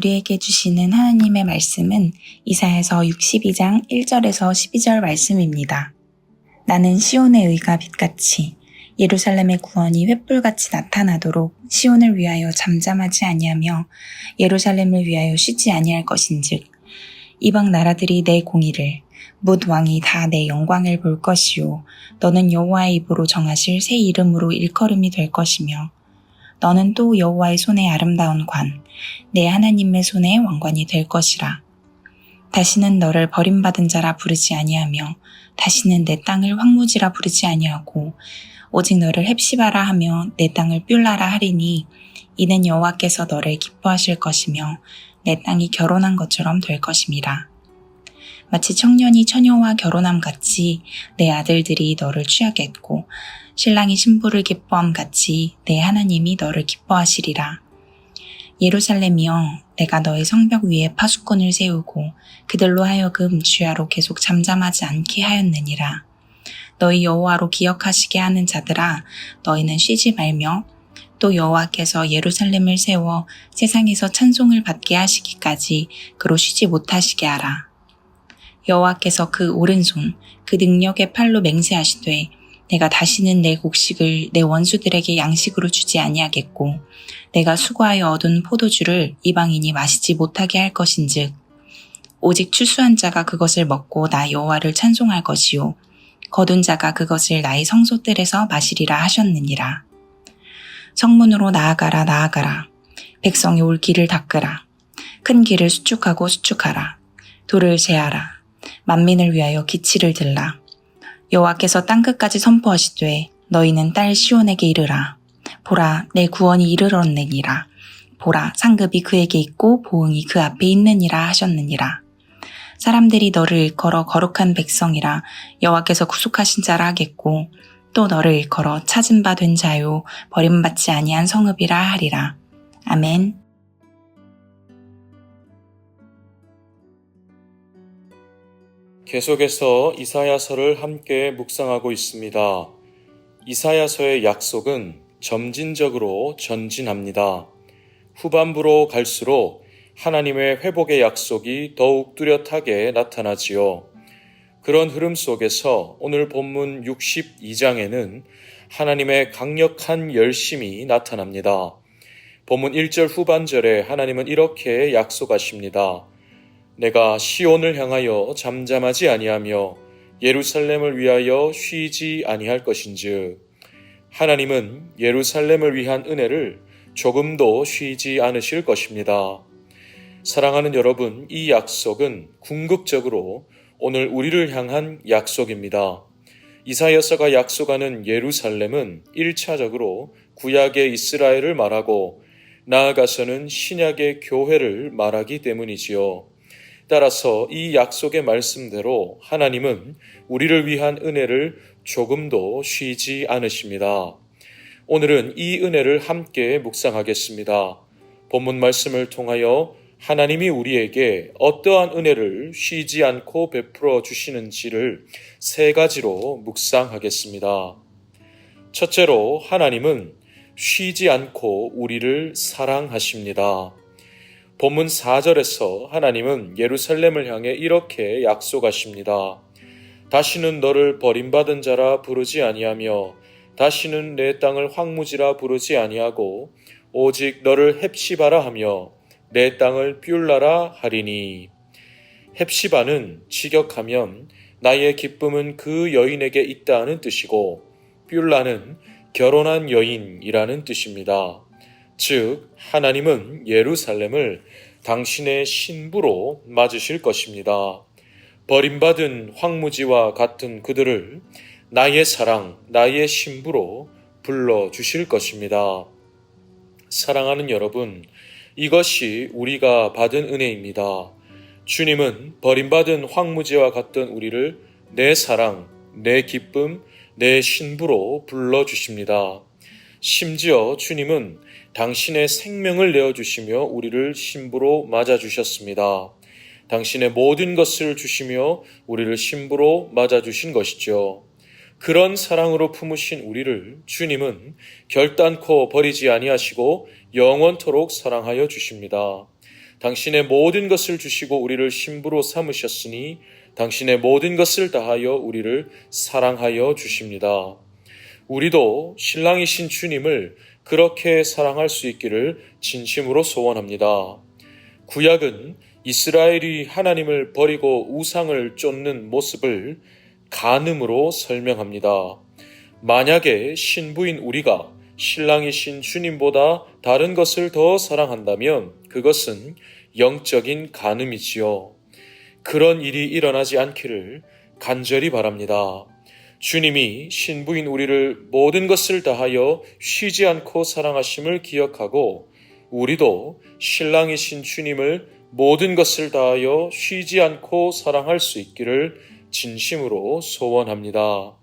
우리에게 주시는 하나님의 말씀은 이사야서 62장 1절에서 12절 말씀입니다. 나는 시온의 의가 빛같이 예루살렘의 구원이 횃불같이 나타나도록 시온을 위하여 잠잠하지 아니하며 예루살렘을 위하여 쉬지 아니할 것인즉 이방 나라들이 내 공의를 뭇 왕이 다 내 영광을 볼 것이요 너는 여호와의 입으로 정하실 새 이름으로 일컬음이 될 것이며 너는 또 여호와의 손의 아름다운 관 내 하나님의 손의 왕관이 될 것이라. 다시는 너를 버림받은 자라 부르지 아니하며 다시는 내 땅을 황무지라 부르지 아니하고 오직 너를 헵시바라 하며 내 땅을 뷸라라 하리니 이는 여호와께서 너를 기뻐하실 것이며 내 땅이 결혼한 것처럼 될 것임이라. 마치 청년이 처녀와 결혼함 같이 내 아들들이 너를 취하겠고 신랑이 신부를 기뻐함 같이 내 하나님이 너를 기뻐하시리라. 예루살렘이여 내가 너의 성벽 위에 파수꾼을 세우고 그들로 하여금 주야로 계속 잠잠하지 않게 하였느니라. 너희 여호와로 기억하시게 하는 자들아 너희는 쉬지 말며 또 여호와께서 예루살렘을 세워 세상에서 찬송을 받게 하시기까지 그로 쉬지 못하시게 하라. 여호와께서 그 오른손 그 능력의 팔로 맹세하시되 내가 다시는 내 곡식을 내 원수들에게 양식으로 주지 아니하겠고 내가 수고하여 얻은 포도주를 이방인이 마시지 못하게 할 것인즉 오직 추수한 자가 그것을 먹고 나 여호와를 찬송할 것이요 거둔 자가 그것을 나의 성소들에서 마시리라 하셨느니라. 성문으로 나아가라 나아가라. 백성이 올 길을 닦으라. 큰 길을 수축하고 수축하라. 돌을 제하라. 만민을 위하여 기치를 들라. 여호와께서 땅끝까지 선포하시되 너희는 딸 시온에게 이르라. 보라 내 구원이 이르렀느니라. 보라 상급이 그에게 있고 보응이 그 앞에 있느니라 하셨느니라. 사람들이 너를 일컬어 거룩한 백성이라 여호와께서 구속하신 자라 하겠고 또 너를 일컬어 찾은 바 된 자요 버림받지 아니한 성읍이라 하리라. 아멘. 계속해서 이사야서를 함께 묵상하고 있습니다. 이사야서의 약속은 점진적으로 전진합니다. 후반부로 갈수록 하나님의 회복의 약속이 더욱 뚜렷하게 나타나지요. 그런 흐름 속에서 오늘 본문 62장에는 하나님의 강력한 열심이 나타납니다. 본문 1절 후반절에 하나님은 이렇게 약속하십니다. 내가 시온을 향하여 잠잠하지 아니하며 예루살렘을 위하여 쉬지 아니할 것인즉 하나님은 예루살렘을 위한 은혜를 조금도 쉬지 않으실 것입니다. 사랑하는 여러분, 이 약속은 궁극적으로 오늘 우리를 향한 약속입니다. 이사야서가 약속하는 예루살렘은 1차적으로 구약의 이스라엘을 말하고 나아가서는 신약의 교회를 말하기 때문이지요. 따라서 이 약속의 말씀대로 하나님은 우리를 위한 은혜를 조금도 쉬지 않으십니다. 오늘은 이 은혜를 함께 묵상하겠습니다. 본문 말씀을 통하여 하나님이 우리에게 어떠한 은혜를 쉬지 않고 베풀어 주시는지를 세 가지로 묵상하겠습니다. 첫째로 하나님은 쉬지 않고 우리를 사랑하십니다. 본문 4절에서 하나님은 예루살렘을 향해 이렇게 약속하십니다. 다시는 너를 버림받은 자라 부르지 아니하며 다시는 내 땅을 황무지라 부르지 아니하고 오직 너를 헵시바라 하며 내 땅을 뷸라라 하리니. 헵시바는 직역하면 나의 기쁨은 그 여인에게 있다는 뜻이고 뷸라는 결혼한 여인이라는 뜻입니다. 즉 하나님은 예루살렘을 당신의 신부로 맞으실 것입니다. 버림받은 황무지와 같은 그들을 나의 사랑, 나의 신부로 불러주실 것입니다. 사랑하는 여러분, 이것이 우리가 받은 은혜입니다. 주님은 버림받은 황무지와 같던 우리를 내 사랑, 내 기쁨, 내 신부로 불러주십니다. 심지어 주님은 당신의 생명을 내어주시며 우리를 신부로 맞아주셨습니다. 당신의 모든 것을 주시며 우리를 신부로 맞아주신 것이죠. 그런 사랑으로 품으신 우리를 주님은 결단코 버리지 아니하시고 영원토록 사랑하여 주십니다. 당신의 모든 것을 주시고 우리를 신부로 삼으셨으니 당신의 모든 것을 다하여 우리를 사랑하여 주십니다. 우리도 신랑이신 주님을 그렇게 사랑할 수 있기를 진심으로 소원합니다. 구약은 이스라엘이 하나님을 버리고 우상을 쫓는 모습을 간음으로 설명합니다. 만약에 신부인 우리가 신랑이신 주님보다 다른 것을 더 사랑한다면 그것은 영적인 간음이지요. 그런 일이 일어나지 않기를 간절히 바랍니다. 주님이 신부인 우리를 모든 것을 다하여 쉬지 않고 사랑하심을 기억하고 우리도 신랑이신 주님을 모든 것을 다하여 쉬지 않고 사랑할 수 있기를 진심으로 소원합니다.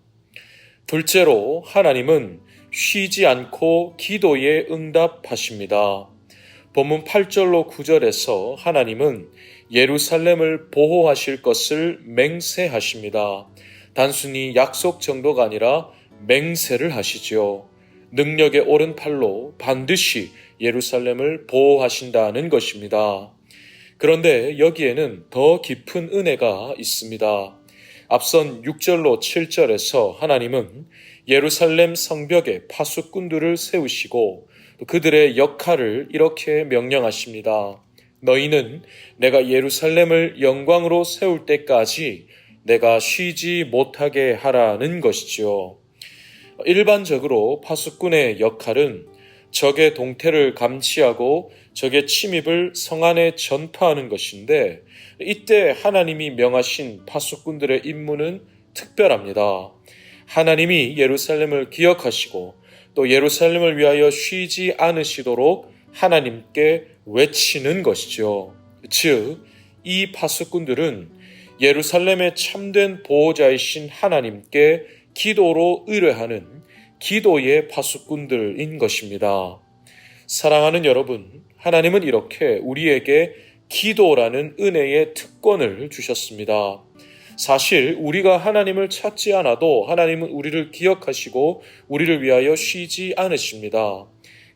둘째로 하나님은 쉬지 않고 기도에 응답하십니다. 본문 8절로 9절에서 하나님은 예루살렘을 보호하실 것을 맹세하십니다. 단순히 약속 정도가 아니라 맹세를 하시지요. 능력의 오른팔로 반드시 예루살렘을 보호하신다는 것입니다. 그런데 여기에는 더 깊은 은혜가 있습니다. 앞선 6절로 7절에서 하나님은 예루살렘 성벽에 파수꾼들을 세우시고 그들의 역할을 이렇게 명령하십니다. 너희는 내가 예루살렘을 영광으로 세울 때까지 내가 쉬지 못하게 하라는 것이지요. 일반적으로 파수꾼의 역할은 적의 동태를 감시하고 적의 침입을 성 안에 전파하는 것인데 이때 하나님이 명하신 파수꾼들의 임무는 특별합니다. 하나님이 예루살렘을 기억하시고 또 예루살렘을 위하여 쉬지 않으시도록 하나님께 외치는 것이죠. 즉, 이 파수꾼들은 예루살렘의 참된 보호자이신 하나님께 기도로 의뢰하는 기도의 파수꾼들인 것입니다. 사랑하는 여러분, 하나님은 이렇게 우리에게 기도라는 은혜의 특권을 주셨습니다. 사실 우리가 하나님을 찾지 않아도 하나님은 우리를 기억하시고 우리를 위하여 쉬지 않으십니다.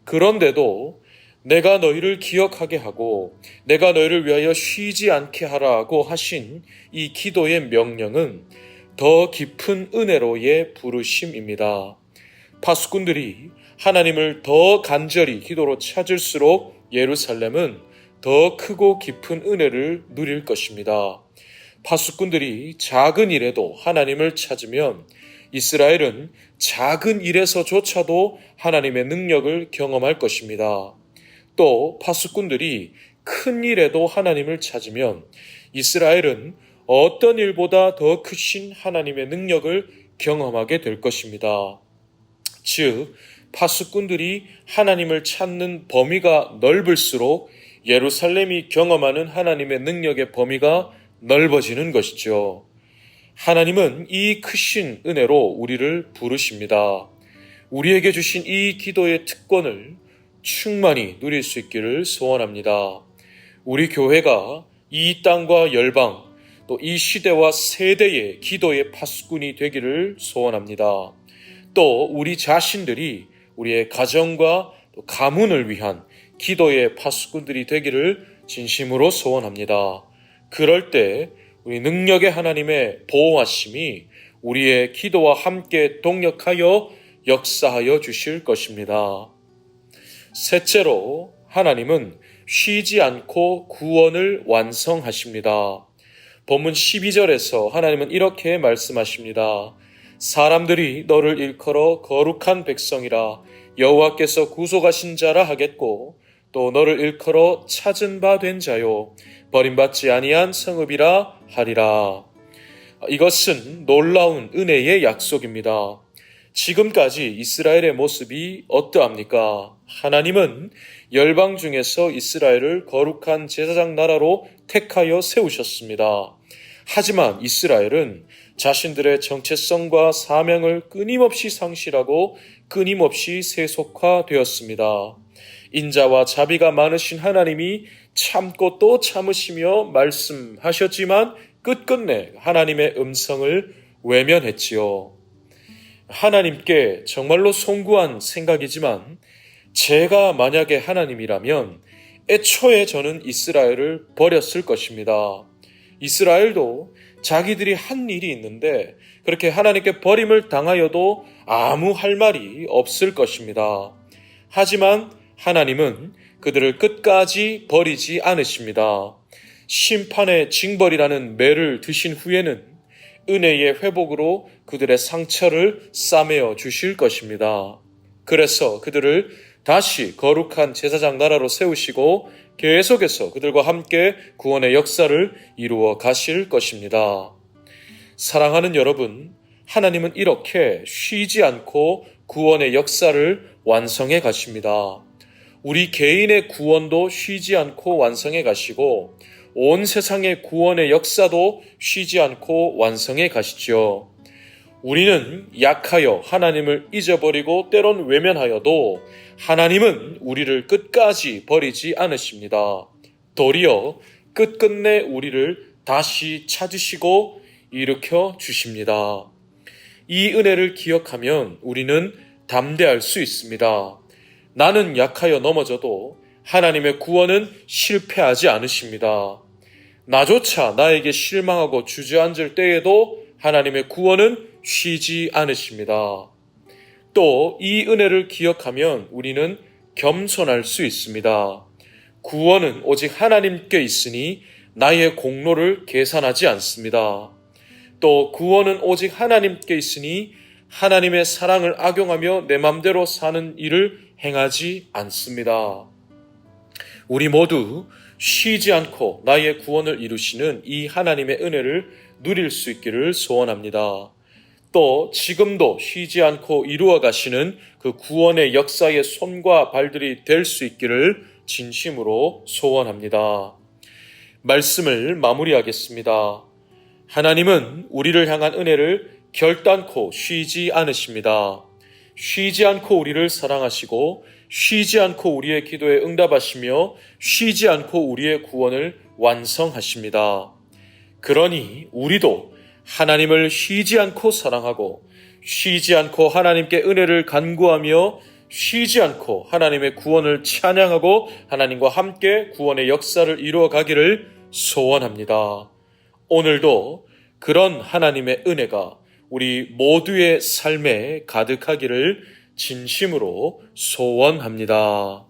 그런데도 내가 너희를 기억하게 하고 내가 너희를 위하여 쉬지 않게 하라고 하신 이 기도의 명령은 더 깊은 은혜로의 부르심입니다. 파수꾼들이 하나님을 더 간절히 기도로 찾을수록 예루살렘은 더 크고 깊은 은혜를 누릴 것입니다. 파수꾼들이 작은 일에도 하나님을 찾으면 이스라엘은 작은 일에서조차도 하나님의 능력을 경험할 것입니다. 또 파수꾼들이 큰 일에도 하나님을 찾으면 이스라엘은 어떤 일보다 더 크신 하나님의 능력을 경험하게 될 것입니다. 즉, 파수꾼들이 하나님을 찾는 범위가 넓을수록 예루살렘이 경험하는 하나님의 능력의 범위가 넓어지는 것이죠. 하나님은 이 크신 은혜로 우리를 부르십니다. 우리에게 주신 이 기도의 특권을 충만히 누릴 수 있기를 소원합니다. 우리 교회가 이 땅과 열방, 또 이 시대와 세대의 기도의 파수꾼이 되기를 소원합니다. 또 우리 자신들이 우리의 가정과 또 가문을 위한 기도의 파수꾼들이 되기를 진심으로 소원합니다. 그럴 때 우리 능력의 하나님의 보호하심이 우리의 기도와 함께 동력하여 역사하여 주실 것입니다. 셋째로 하나님은 쉬지 않고 구원을 완성하십니다. 본문 12절에서 하나님은 이렇게 말씀하십니다. 사람들이 너를 일컬어 거룩한 백성이라 여호와께서 구속하신 자라 하겠고 또 너를 일컬어 찾은 바 된 자요 버림받지 아니한 성읍이라 하리라. 이것은 놀라운 은혜의 약속입니다. 지금까지 이스라엘의 모습이 어떠합니까? 하나님은 열방 중에서 이스라엘을 거룩한 제사장 나라로 택하여 세우셨습니다. 하지만 이스라엘은 자신들의 정체성과 사명을 끊임없이 상실하고 끊임없이 세속화되었습니다. 인자와 자비가 많으신 하나님이 참고 또 참으시며 말씀하셨지만 끝끝내 하나님의 음성을 외면했지요. 하나님께 정말로 송구한 생각이지만 제가 만약에 하나님이라면 애초에 저는 이스라엘을 버렸을 것입니다. 이스라엘도 자기들이 한 일이 있는데 그렇게 하나님께 버림을 당하여도 아무 할 말이 없을 것입니다. 하지만 하나님은 그들을 끝까지 버리지 않으십니다. 심판의 징벌이라는 매를 드신 후에는 은혜의 회복으로 그들의 상처를 싸매어 주실 것입니다. 그래서 그들을 다시 거룩한 제사장 나라로 세우시고 계속해서 그들과 함께 구원의 역사를 이루어 가실 것입니다. 사랑하는 여러분, 하나님은 이렇게 쉬지 않고 구원의 역사를 완성해 가십니다. 우리 개인의 구원도 쉬지 않고 완성해 가시고 온 세상의 구원의 역사도 쉬지 않고 완성해 가시죠. 우리는 약하여 하나님을 잊어버리고 때론 외면하여도 하나님은 우리를 끝까지 버리지 않으십니다. 도리어 끝끝내 우리를 다시 찾으시고 일으켜 주십니다. 이 은혜를 기억하면 우리는 담대할 수 있습니다. 나는 약하여 넘어져도 하나님의 구원은 실패하지 않으십니다. 나조차 나에게 실망하고 주저앉을 때에도 하나님의 구원은 쉬지 않으십니다. 또 이 은혜를 기억하면 우리는 겸손할 수 있습니다. 구원은 오직 하나님께 있으니 나의 공로를 계산하지 않습니다. 또 구원은 오직 하나님께 있으니 하나님의 사랑을 악용하며 내 맘대로 사는 일을 행하지 않습니다. 우리 모두 쉬지 않고 나의 구원을 이루시는 이 하나님의 은혜를 누릴 수 있기를 소원합니다. 또 지금도 쉬지 않고 이루어 가시는 그 구원의 역사의 손과 발들이 될 수 있기를 진심으로 소원합니다. 말씀을 마무리하겠습니다. 하나님은 우리를 향한 은혜를 결단코 쉬지 않으십니다. 쉬지 않고 우리를 사랑하시고 쉬지 않고 우리의 기도에 응답하시며 쉬지 않고 우리의 구원을 완성하십니다. 그러니 우리도 하나님을 쉬지 않고 사랑하고 쉬지 않고 하나님께 은혜를 간구하며 쉬지 않고 하나님의 구원을 찬양하고 하나님과 함께 구원의 역사를 이루어 가기를 소원합니다. 오늘도 그런 하나님의 은혜가 우리 모두의 삶에 가득하기를 진심으로 소원합니다.